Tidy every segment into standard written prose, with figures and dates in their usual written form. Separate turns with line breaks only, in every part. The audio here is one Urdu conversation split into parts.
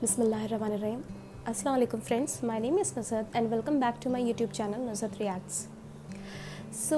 Bismillahirrahmanirrahim. Assalamu alaikum friends. My name is Nusrat and welcome back to my YouTube channel Nusrat Reacts. So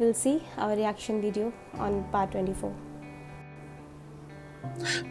we'll see our reaction video on part 24.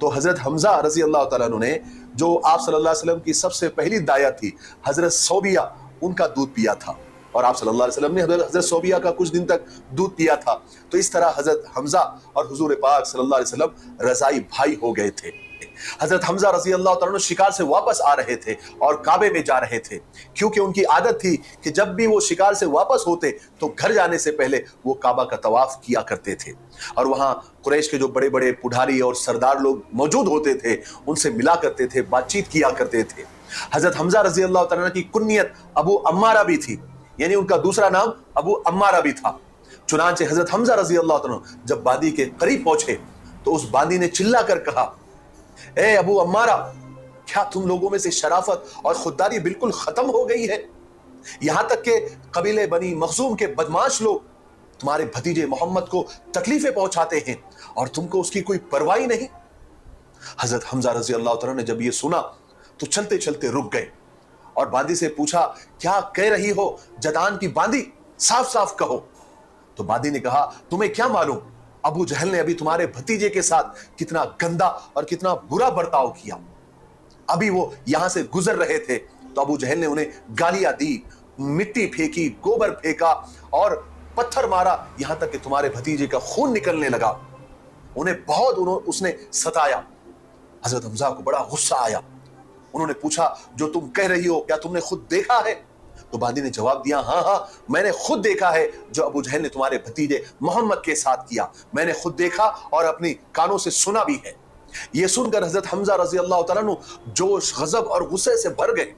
تو حضرت حمزہ رضی اللہ تعالیٰ عنہ نے جو آپ صلی اللہ علیہ وسلم کی سب سے پہلی داعیہ تھی حضرت صوبیہ، ان کا دودھ پیا تھا، اور آپ صلی اللہ علیہ وسلم نے حضرت صوبیہ کا کچھ دن تک دودھ پیا تھا. تو اس طرح حضرت حمزہ اور حضور پاک صلی اللہ علیہ وسلم رضائی بھائی ہو گئے تھے. حضرت حمزہ رضی اللہ تعالیٰ عنہ شکار سے واپس آ رہے تھے اور کعبے میں جا رہے تھے، کیونکہ ان کی عادت تھی کہ جب بھی وہ شکار سے واپس ہوتے تو گھر جانے سے پہلے وہ کعبہ کا طواف کیا کرتے تھے، اور وہاں قریش کے جو بڑے بڑے پڑھاری اور سردار لوگ موجود ہوتے تھے ان سے ملا کرتے تھے، بات چیت کیا کرتے تھے. حضرت حمزہ رضی اللہ تعالیٰ عنہ کی کنیت ابو عمارہ بھی تھی، یعنی ان کا دوسرا نام ابو عمارہ بھی تھا. چنانچہ حضرت حمزہ رضی اللہ تعالیٰ عنہ جب وادی کے قریب پہنچے تو اس باندی نے چلا کر کہا، اے ابو عمارہ، کیا تم لوگوں میں سے شرافت اور خودداری بالکل ختم ہو گئی ہے؟ یہاں تک کہ قبیلے بنی مخزوم کے بدماش لوگ تمہارے بھتیجے محمد کو تکلیفیں پہنچاتے ہیں اور تم کو اس کی کوئی پرواہ نہیں. حضرت حمزہ رضی اللہ تعالیٰ نے جب یہ سنا تو چلتے چلتے رک گئے اور باندی سے پوچھا، کیا کہہ رہی ہو جدان کی باندی؟ صاف صاف کہو. تو باندی نے کہا، تمہیں کیا معلوم ابو جہل نے ابھی تمہارے بھتیجے کے ساتھ کتنا گندا اور کتنا برا برتاؤ کیا. ابھی وہ یہاں سے گزر رہے تھے تو ابو جہل نے انہیں گالیاں دی، مٹی پھینکی، گوبر پھینکا اور پتھر مارا، یہاں تک کہ تمہارے بھتیجے کا خون نکلنے لگا. انہیں بہت اس نے ستایا. حضرت حمزہ کو بڑا غصہ آیا. انہوں نے پوچھا، جو تم کہہ رہی ہو کیا تم نے خود دیکھا ہے؟ تو باندی نے جواب دیا، ہاں ہاں میں نے خود دیکھا ہے جو ابو جہل نے تمہارے بھتیجے محمد کے ساتھ کیا، میں نے خود دیکھا اور اپنی کانوں سے سنا بھی ہے. یہ سن کر حضرت حمزہ رضی اللہ تعالیٰ عنہ جوش، غضب اور غصے سے بھر گئے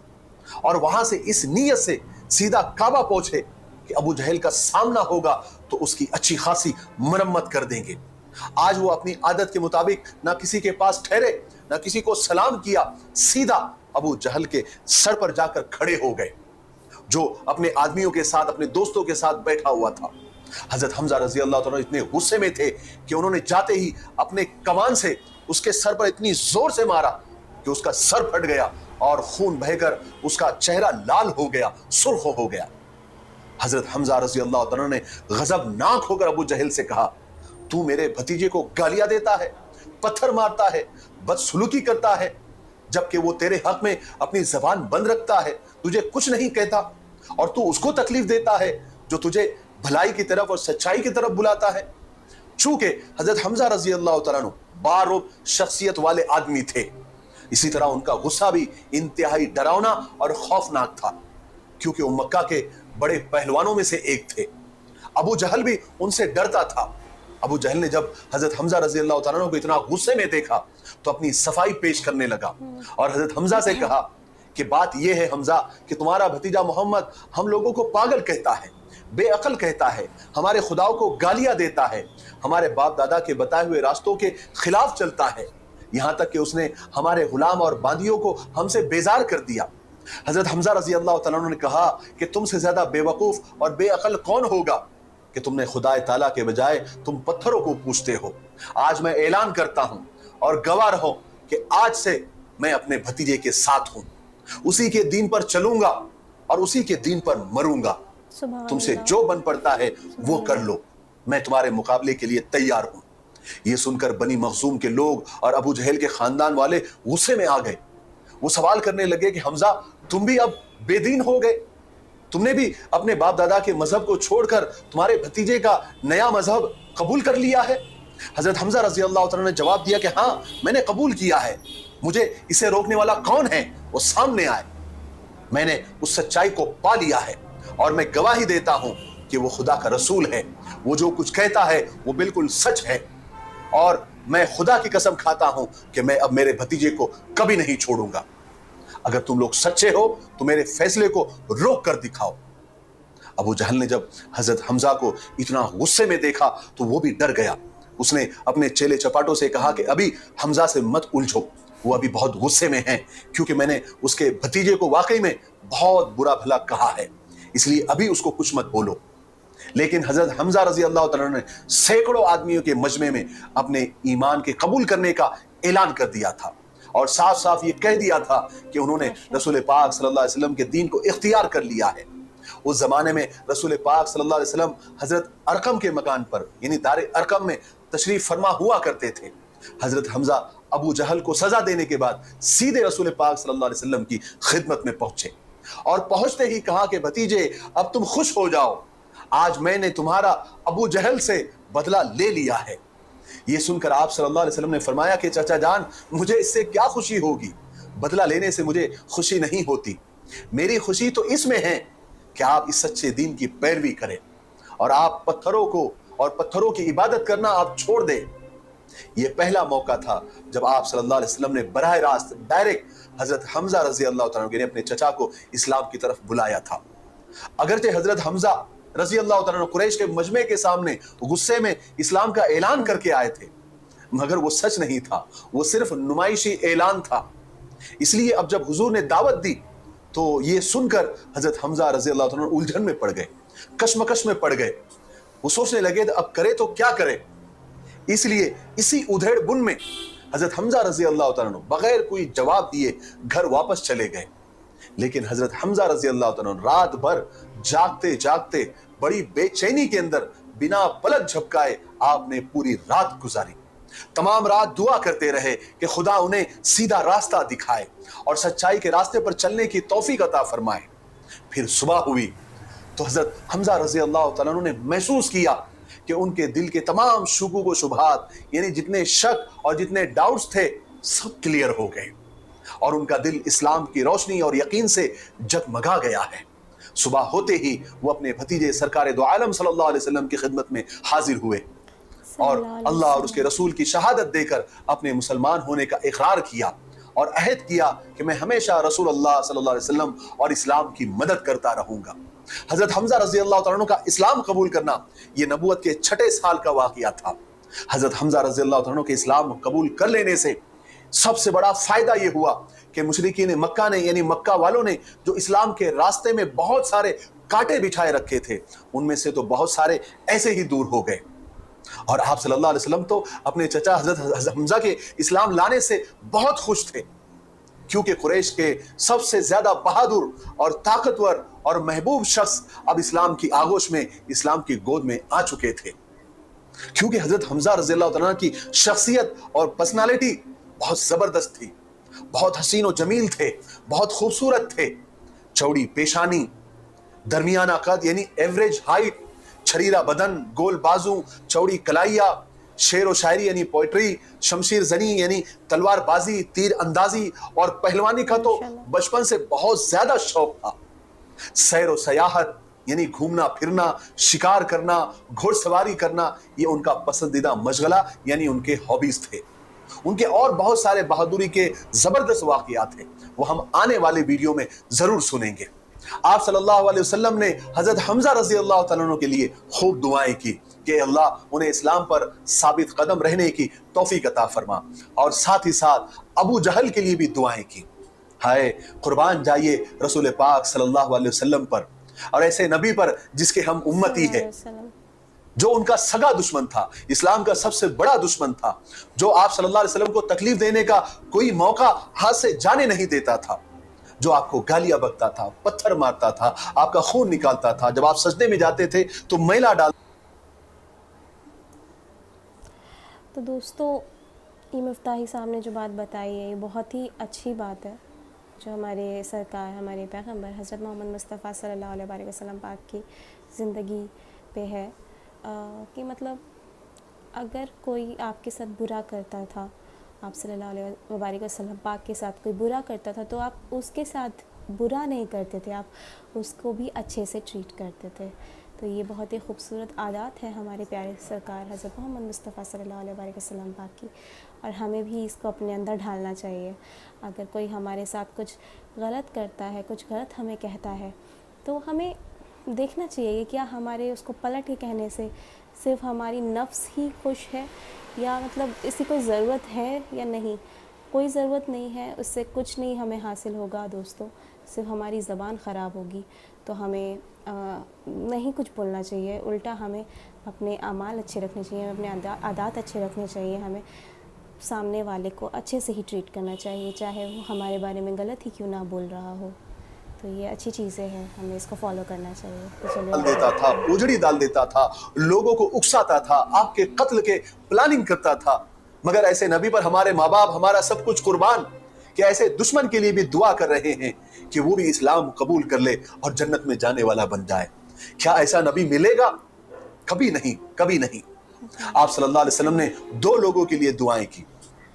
اور وہاں سے اس نیت سے سیدھا کعبہ پہنچے کہ ابو جہل کا سامنا ہوگا تو اس کی اچھی خاصی مرمت کر دیں گے. آج وہ اپنی عادت کے مطابق نہ کسی کے پاس ٹھہرے، نہ کسی کو سلام کیا، سیدھا ابو جہل کے سر پر جا کر کھڑے ہو گئے جو اپنے آدمیوں کے ساتھ، اپنے دوستوں کے ساتھ بیٹھا ہوا تھا. حضرت حمزہ رضی اللہ تعالیٰ اتنے غصے میں تھے کہ انہوں نے جاتے ہی اپنے کمان سے اس کے سر پر اتنی زور سے مارا کہ اس کا سر پھٹ گیا اور خون بہہ کر اس کا چہرہ لال ہو گیا، سرخ ہو گیا. حضرت حمزہ رضی اللہ تعالیٰ نے غضبناک ہو کر ابو جہل سے کہا، تو میرے بھتیجے کو گالیاں دیتا ہے، پتھر مارتا ہے، بدسلوکی کرتا ہے، جبکہ وہ تیرے حق میں اپنی زبان بند رکھتا ہے، تجھے کچھ نہیں کہتا، اور تو اس کو تکلیف دیتا ہے جو تجھے بھلائی کی طرف اور سچائی کی طرف بلاتا ہے. چونکہ حضرت حمزہ رضی اللہ تعالیٰ عنہ بارو شخصیت والے آدمی تھے، اسی طرح ان کا غصہ بھی انتہائی ڈراؤنا اور خوفناک تھا، کیونکہ وہ مکہ کے بڑے پہلوانوں میں سے ایک تھے. ابو جہل بھی ان سے ڈرتا تھا. ابو جہل نے جب حضرت حمزہ رضی اللہ تعالیٰ عنہ کو اتنا غصے میں دیکھا تو اپنی صفائی پیش کرنے لگا اور حضرت حمزہ سے کہا کہ بات یہ ہے حمزہ کہ تمہارا بھتیجا محمد ہم لوگوں کو پاگل کہتا ہے، بے عقل کہتا ہے، ہمارے خداؤں کو گالیاں دیتا ہے، ہمارے باپ دادا کے بتائے ہوئے راستوں کے خلاف چلتا ہے، یہاں تک کہ اس نے ہمارے غلام اور باندیوں کو ہم سے بیزار کر دیا. حضرت حمزہ رضی اللہ تعالیٰ عنہ نے کہا کہ تم سے زیادہ بے وقوف اور بے عقل کون ہوگا کہ تم نے خدا تعالیٰ کے بجائے تم پتھروں کو پوجتے ہو. آج میں اعلان کرتا ہوں اور گواہ رہو کہ آج سے میں اپنے بھتیجے کے ساتھ ہوں، اسی کے دین پر چلوں گا اور اسی کے دین پر مروں گا. تم سے جو بن پڑتا ہے وہ کر لو، میں تمہارے مقابلے کے لیے تیار ہوں. یہ سن کر بنی مخزوم کے لوگ اور ابو جہل کے خاندان والے غصے میں آ گئے. وہ سوال کرنے لگے کہ حمزہ تم بھی اب بے دین ہو گئے، تم نے بھی اپنے باپ دادا کے مذہب کو چھوڑ کر تمہارے بھتیجے کا نیا مذہب قبول کر لیا ہے؟ حضرت حمزہ رضی اللہ تعالیٰ نے جواب دیا کہ ہاں میں نے قبول کیا ہے، مجھے اسے روکنے والا کون ہے؟ وہ سامنے آئے. میں نے اس سچائی کو پا لیا ہے اور میں گواہی دیتا ہوں کہ وہ خدا کا رسول ہے، وہ جو کچھ کہتا ہے وہ بالکل سچ ہے، اور میں خدا کی قسم کھاتا ہوں کہ میں اب میرے بھتیجے کو کبھی نہیں چھوڑوں گا. اگر تم لوگ سچے ہو تو میرے فیصلے کو روک کر دکھاؤ. ابو جہل نے جب حضرت حمزہ کو اتنا غصے میں دیکھا تو وہ بھی ڈر گیا. اس نے اپنے چیلے چپاٹوں سے کہا کہ ابھی حمزہ سے مت الجھو، وہ ابھی بہت غصے میں ہیں، کیونکہ میں نے اس کے بھتیجے کو واقعی میں بہت برا بھلا کہا ہے، اس لیے ابھی اس کو کچھ مت بولو. لیکن حضرت حمزہ رضی اللہ تعالیٰ نے سینکڑوں آدمیوں کے مجمع میں اپنے ایمان کے قبول کرنے کا اعلان کر دیا تھا اور صاف صاف یہ کہہ دیا تھا کہ انہوں نے رسول پاک صلی اللہ علیہ وسلم کے دین کو اختیار کر لیا ہے. اس زمانے میں رسول پاک صلی اللہ علیہ وسلم حضرت ارقم کے مکان پر یعنی دار ارقم میں تشریف فرما ہوا کرتے تھے. حضرت حمزہ ابو جہل کو سزا دینے کے بعد سیدھے رسول پاک صلی اللہ علیہ وسلم کی خدمت میں پہنچے اور پہنچتے ہی کہا کہ بھتیجے اب تم خوش ہو جاؤ، آج میں نے تمہارا ابو جہل سے بدلہ لے لیا ہے۔ یہ سن کر آپ صلی اللہ علیہ وسلم نے فرمایا کہ چچا جان مجھے اس سے کیا خوشی ہوگی، بدلہ لینے سے مجھے خوشی نہیں ہوتی، میری خوشی تو اس میں ہے کہ آپ اس سچے دین کی پیروی کریں اور آپ پتھروں کو اور پتھروں کی عبادت کرنا آپ چھوڑ دیں۔ یہ پہلا موقع تھا جب آپ صلی اللہ علیہ وسلم نے براہ راست ڈائریکٹ حضرت حمزہ رضی اللہ تعالیٰ عنہ اپنے چچا کو اسلام کی طرف بلایا تھا۔ اگرچہ حضرت حمزہ رضی اللہ تعالیٰ عنہ قریش کے مجمع کے سامنے غصے میں اسلام کا اعلان کر کے آئے تھے، مگر وہ سچ نہیں تھا، وہ صرف نمائشی اعلان تھا۔ اس لیے اب جب حضور نے دعوت دی تو یہ سن کر حضرت حمزہ رضی اللہ تعالیٰ عنہ الجھن میں پڑ گئے، کشمکش میں پڑ گئے۔ وہ سوچنے لگے اب کرے تو کیا کرے، اس لیے اسی ادھیڑ بن میں حضرت حمزہ رضی اللہ تعالیٰ عنہ بغیر کوئی جواب دیے گھر واپس چلے گئے۔ لیکن حضرت حمزہ رضی اللہ تعالیٰ عنہ رات بھر جاگتے جاگتے بڑی بے چینی کے اندر بنا پلک جھپکائے آپ نے پوری رات گزاری، تمام رات دعا کرتے رہے کہ خدا انہیں سیدھا راستہ دکھائے اور سچائی کے راستے پر چلنے کی توفیق عطا فرمائے۔ پھر صبح ہوئی تو حضرت حمزہ رضی اللہ تعالیٰ عنہ نے محسوس کیا کہ ان کے دل کے تمام شکوک و شبہات یعنی جتنے شک اور جتنے ڈاؤٹس تھے سب کلیئر ہو گئے اور ان کا دل اسلام کی روشنی اور یقین سے جگمگا گیا ہے۔ صبح ہوتے ہی وہ اپنے بھتیجے سرکار دو عالم صلی اللہ علیہ وسلم کی خدمت میں حاضر ہوئے اور اللہ اور اس کے رسول کی شہادت دے کر اپنے مسلمان ہونے کا اقرار کیا اور عہد کیا کہ میں ہمیشہ رسول اللہ صلی اللہ علیہ وسلم اور اسلام کی مدد کرتا رہوں گا۔ حضرت حمزہ رضی اللہ تعالیٰ عنہ کا اسلام قبول کرنا یہ نبوت کے 6 سال کا واقعہ تھا۔ حضرت حمزہ رضی اللہ تعالیٰ عنہ کے اسلام قبول کر لینے سے سب سے بڑا فائدہ یہ ہوا کہ مشرکین مکہ نے یعنی مکہ والوں نے جو اسلام کے راستے میں بہت سارے کانٹے بچھائے رکھے تھے ان میں سے تو بہت سارے ایسے ہی دور ہو گئے، اور آپ صلی اللہ علیہ وسلم تو اپنے چچا حضرت حمزہ کے اسلام لانے سے بہت خوش تھے، کیونکہ قریش کے سب سے زیادہ بہادر اور طاقتور اور محبوب شخص اب اسلام کی آغوش میں اسلام کی گود میں آ چکے تھے۔ کیونکہ حضرت حمزہ رضی اللہ تعالیٰ کی شخصیت اور پرسنالٹی بہت زبردست تھی، بہت حسین و جمیل تھے، بہت خوبصورت تھے، چوڑی پیشانی، درمیانہ قد یعنی ایوریج ہائٹ، چھریرا بدن، گول بازو، چوڑی کلائیاں، شعر و شاعری یعنی پوئٹری، شمشیر زنی یعنی تلوار بازی، تیر اندازی اور پہلوانی کا تو بچپن سے بہت زیادہ شوق تھا۔ سیر و سیاحت یعنی گھومنا پھرنا، شکار کرنا، گھوڑ سواری کرنا یہ ان کا پسندیدہ مشغلہ یعنی ان کے ہابیز تھے۔ ان کے اور بہت سارے بہادری کے زبردست واقعات ہیں، وہ ہم آنے والے ویڈیو میں ضرور سنیں گے۔ آپ صلی اللہ علیہ وسلم نے حضرت حمزہ رضی اللہ تعالیٰ عنہ کے لیے خوب دعائیں کی کہ اللہ انہیں اسلام پر ثابت قدم رہنے کی توفیق عطا فرما، اور ساتھ ہی ساتھ ابو جہل کے لیے بھی دعائیں کی۔ ہائے قربان جائیے رسول پاک صلی اللہ علیہ وسلم پر اور ایسے نبی پر جس کے ہم امتی ہیں، جو ان کا سگا دشمن تھا، اسلام کا سب سے بڑا دشمن تھا، جو آپ صلی اللہ علیہ وسلم کو تکلیف دینے کا کوئی موقع ہاتھ سے جانے نہیں دیتا تھا، جو آپ کو گالیاں بکتا تھا، پتھر مارتا تھا، آپ کا خون نکالتا تھا، جب آپ سجدے میں جاتے تھے تو میلا ڈال۔
تو دوستو یہ مفتاحی صاحب نے جو بات بتائی ہے یہ بہت ہی اچھی بات ہے، جو ہمارے سرکار ہمارے پیغمبر حضرت محمد مصطفیٰ صلی اللہ علیہ وسلم پاک کی زندگی پہ ہے، کہ مطلب اگر کوئی آپ کے ساتھ برا کرتا تھا، آپ صلی اللہ علیہ وبارک وسلم پاک کے ساتھ کوئی برا کرتا تھا تو آپ اس کے ساتھ برا نہیں کرتے تھے، آپ اس کو بھی اچھے سے ٹریٹ کرتے تھے۔ تو یہ بہت ہی خوبصورت عادات ہے ہمارے پیارے سرکار حضرت محمد مصطفیٰ صلی اللہ علیہ وسلم پاک کی، اور ہمیں بھی اس کو اپنے اندر ڈھالنا چاہیے۔ اگر کوئی ہمارے ساتھ کچھ غلط کرتا ہے، کچھ غلط ہمیں کہتا ہے تو ہمیں دیکھنا چاہیے کہ کیا ہمارے اس کو پلٹ کے کہنے سے صرف ہماری نفس ہی خوش ہے، یا مطلب اس کی کوئی ضرورت ہے یا نہیں۔ کوئی ضرورت نہیں ہے، اس سے کچھ نہیں ہمیں حاصل ہوگا دوستو، صرف ہماری زبان خراب ہوگی۔ تو ہمیں نہیں کچھ بولنا چاہیے، الٹا ہمیں اپنے اعمال اچھے رکھنے چاہیے، اپنے عادات اچھے رکھنے چاہیے، ہمیں سامنے والے کو اچھے سے ہی ٹریٹ کرنا چاہیے، چاہے وہ ہمارے بارے میں غلط ہی کیوں نہ بول رہا ہو۔ تو یہ اچھی چیزیں ہیں، ہمیں اس کو فالو کرنا چاہیے۔
ڈال دیتا تھا، اجڑی ڈال دیتا تھا، لوگوں کو اکساتا تھا، آپ کے قتل کے پلاننگ کرتا تھا، مگر ایسے نبی پر ہمارے ماں باپ ہمارا سب کچھ قربان، کہ ایسے دشمن کے لیے بھی دعا کر رہے ہیں کہ وہ بھی اسلام قبول کر لے اور جنت میں جانے والا بن جائے. کیا ایسا نبی ملے گا؟ کبھی نہیں، کبھی نہیں. آپ صلی اللہ علیہ وسلم نے 2 لوگوں کے لیے دعائیں کی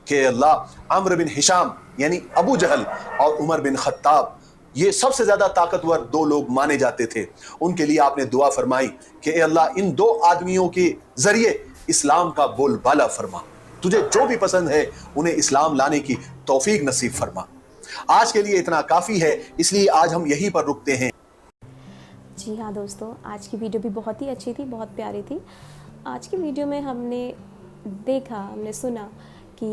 کہ اللہ، عمرو بن ہشام یعنی ابو جہل اور عمر بن خطاب، یہ سب سے زیادہ طاقتور 2 لوگ مانے جاتے تھے، ان کے لیے آپ نے دعا فرمائی کہ اے اللہ ان 2 آدمیوں کے ذریعے اسلام کا بول بالا فرما، تجھے جو بھی پسند ہے انہیں اسلام لانے کی توفیق نصیب فرما. آج کے لیے اتنا کافی ہے، اس لیے آج ہم یہیں پر رکتے ہیں.
جی ہاں دوستوں، آج کی ویڈیو بھی بہت ہی اچھی تھی، بہت پیاری تھی. آج کی ویڈیو میں ہم نے دیکھا، ہم نے سنا کہ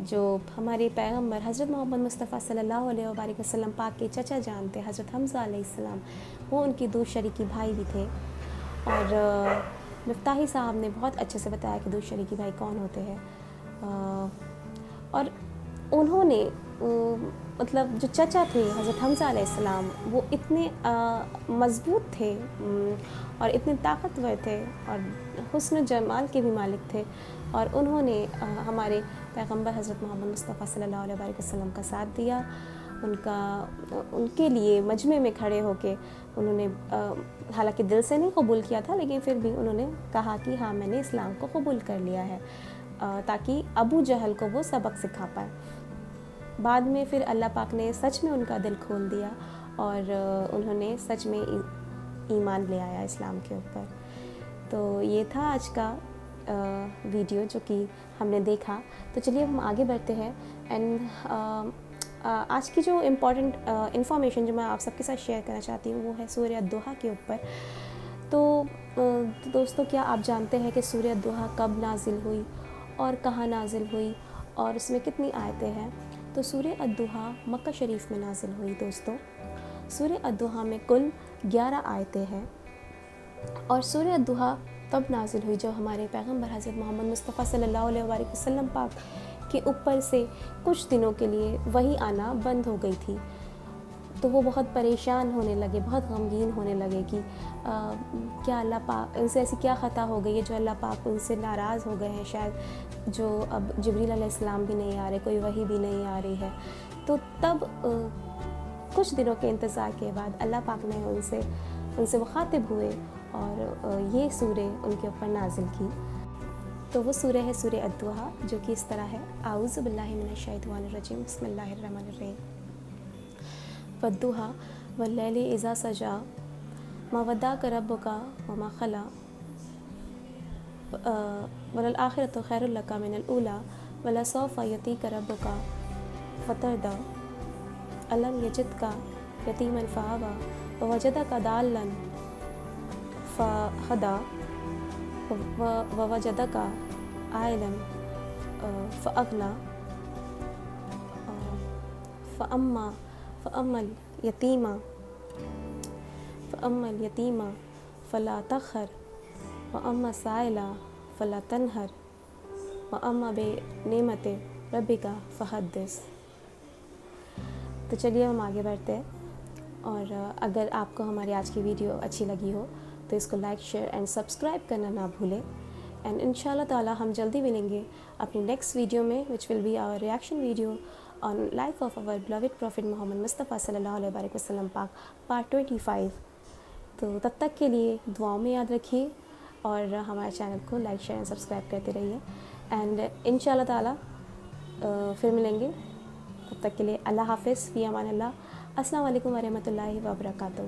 جو ہمارے پیغمبر حضرت محمد مصطفیٰ صلی اللہ علیہ وآلہ وسلم پاک کے چچا جان تھے حضرت حمزہ علیہ السلام، وہ ان کی 2 شریکی بھائی بھی تھے. اور مفتاحی صاحب نے بہت اچھے سے بتایا کہ 2 شریکی بھائی کون ہوتے ہیں. اور انہوں نے مطلب جو چچا تھے حضرت حمزہ علیہ السلام، وہ اتنے مضبوط تھے اور اتنے طاقتور تھے اور حسن و جمال کے بھی مالک تھے، اور انہوں نے ہمارے پیغمبر حضرت محمد مصطفیٰ صلی اللہ علیہ وآلہ وسلم کا ساتھ دیا. ان کے لیے مجمع میں کھڑے ہو کے انہوں نے حالانکہ دل سے نہیں قبول کیا تھا، لیکن پھر بھی انہوں نے کہا کہ ہاں میں نے اسلام کو قبول کر لیا ہے، تاکہ ابو جہل کو وہ سبق سکھا پائے. بعد میں پھر اللہ پاک نے سچ میں ان کا دل کھول دیا اور انہوں نے سچ میں ایمان لے آیا اسلام کے اوپر. تو یہ تھا آج کا ویڈیو جو کہ ہم نے دیکھا. تو چلیے ہم آگے بڑھتے ہیں. اینڈ آج کی جو امپورٹنٹ انفارمیشن جو میں آپ سب کے ساتھ شیئر کرنا چاہتی ہوں وہ ہے سورہ الضحیٰ کے اوپر. تو دوستو، کیا آپ جانتے ہیں کہ سورہ الضحیٰ کب نازل ہوئی اور کہاں نازل ہوئی اور اس میں کتنی آیتیں ہیں؟ تو سورہ الضحیٰ مکہ شریف میں نازل ہوئی دوستو. سورہ الضحیٰ میں کل 11 آیتیں ہیں، اور سورہ الضحیٰ تب نازل ہوئی جب ہمارے پیغمبر حضرت محمد مصطفیٰ صلی اللہ علیہ وآلہ وسلم پاک کے اوپر سے کچھ دنوں کے لیے وحی آنا بند ہو گئی تھی. تو وہ بہت پریشان ہونے لگے، بہت غمگین ہونے لگے کہ کیا اللہ پاک ان سے ایسی کیا خطا ہو گئی ہے جو اللہ پاک ان سے ناراض ہو گئے ہیں، شاید جو اب جبریل علیہ السلام بھی نہیں آ رہے، کوئی وحی بھی نہیں آ رہی ہے. تو تب کچھ دنوں کے انتظار کے بعد اللہ پاک نے ان سے مخاطب ہوئے اور یہ سورہ ان کے اوپر نازل کی. تو وہ سورہ ہے سورہ الضحیٰ، جو کہ اس طرح ہے: اعوذ باللہ من الشیطان الرجیم، بسم اللہ الرحمن الرحیم. والضحیٰ واللیل اذا سجی ما ودعک ربک وما قلی وللآخرۃ خیر لک من الاولی ولسوف یعطیک ربک فترضی الم یجدک یتیما فآوی ووجدک ضالا فہدی ووجدک عائلا فأغنی فأما اليتیم فلا تقہر وأما السائل فلا تنہر وأما بنعمت ربک فحدث. تو چلیے ہم آگے بڑھتے ہیں. اور اگر آپ کو ہماری آج کی ویڈیو اچھی لگی ہو تو اس کو لائک، شیئر اینڈ سبسکرائب کرنا نہ بھولیں. اینڈ انشاءاللہ تعالی ہم جلدی ملیں گے اپنی نیکسٹ ویڈیو میں، which will be our reaction video on life of our beloved prophet Muhammad Mustafa صلی اللہ علیہ وآلہ وسلم پاک پارٹ 25. تو تب تک کے لیے دعاؤں میں یاد رکھیے اور ہمارے چینل کو لائک، شیئر اینڈ سبسکرائب کرتے رہیے. اینڈ انشاءاللہ تعالی پھر ملیں گے. تب تک کے لیے اللہ حافظ، فی امان اللہ. السلام علیکم ورحمۃ اللہ وبرکاتہ.